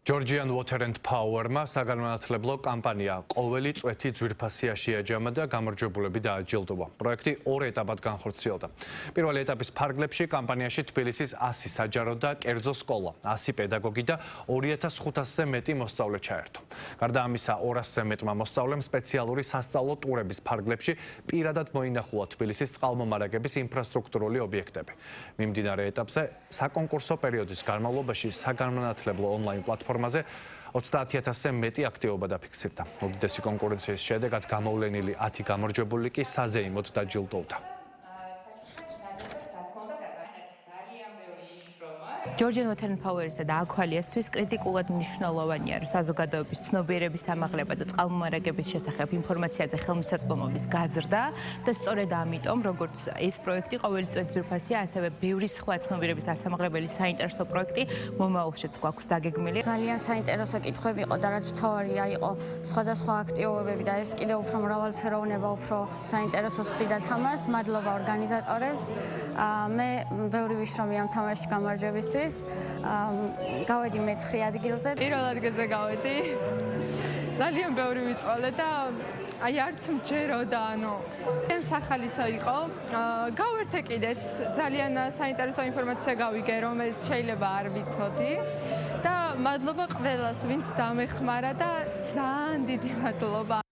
Georgian Water and Power-მა საგანმანათლებლო კამპანია ყოველი წვეთი ძვირფასია შეაჯამა და გამარჯვებულები დააჯილდოვა. პროექტი ორ ეტაპად განხორციელდა. პირველი ეტაპის ფარგლებში კამპანიაში თბილისის 100 საჯარო და კერძო სკოლა, 100 პედაგოგი და 2500-ზე მეტი მოსწავლე ჩაერთო. გარდა ამისა, 200-ზე მეტმა მოსწავლემ სპეციალური სასწავლო ტურების ფარგლებში პირადად მოინახულა თბილისის წყალმომარაგების ინფრასტრუქტურული ობიექტები. მიმდინარე ეტაპზე საკონკურსო პერიოდის განმავლობაში საგანმანათლებლო ონლაინ პლატფორმაზე 30,000-ზე მეტი აქტივობა დაფიქსირდა. უდიდესი კონკურენციის შედეგად გამოვლენილი 10 გამარჯვებული კი საზეიმოდ დაჯილდოვდა. Georgian Water and Power-ისა და აქვალიასთვის კრიტიკულად მნიშვნელოვანია, რომ საზოგადოების ცნობიერების ამაღლება და წყალმომარაგების შესახებ ინფორმაციაზე ხელმისაწვდომობის გაზრდა და სწორედ ამიტომ, როგორც ეს პროექტი ყოველი წვეთ ძვირფასია, ასევე ბევრი სხვა ცნობიერების ასამაღლებელი საინტერესო პროექტი მომავალშიც გვაქვს დაგეგმილი. ძალიან საინტერესო კითხვები იყო და რაც მთავარია იყო სხვადასხვა აქტივობები და ეს კიდევ უფრო მრავალფეროვნება, უფრო საინტერესოს ხდიდათ ამას. მადლობა ორგანიზატორებს. მე ბევრი ვიშრომი ამ თამაშში გამარჯვებისთვის. გავედი მე-9 ადგილზე. პირველ ადგილზე გავედი. ძალიან ბევრი ვიწვალე და აი არც მჯეროდა, ძალიან სახალისო იყო. გავერთე კიდეც ძალიან საინტერესო ინფორმაცია გავიგე, რომელიც შეიძლება არ ვიცოდი და მადლობა ყველას, ვინც დამეხმარა და ძალიან დიდი მადლობა.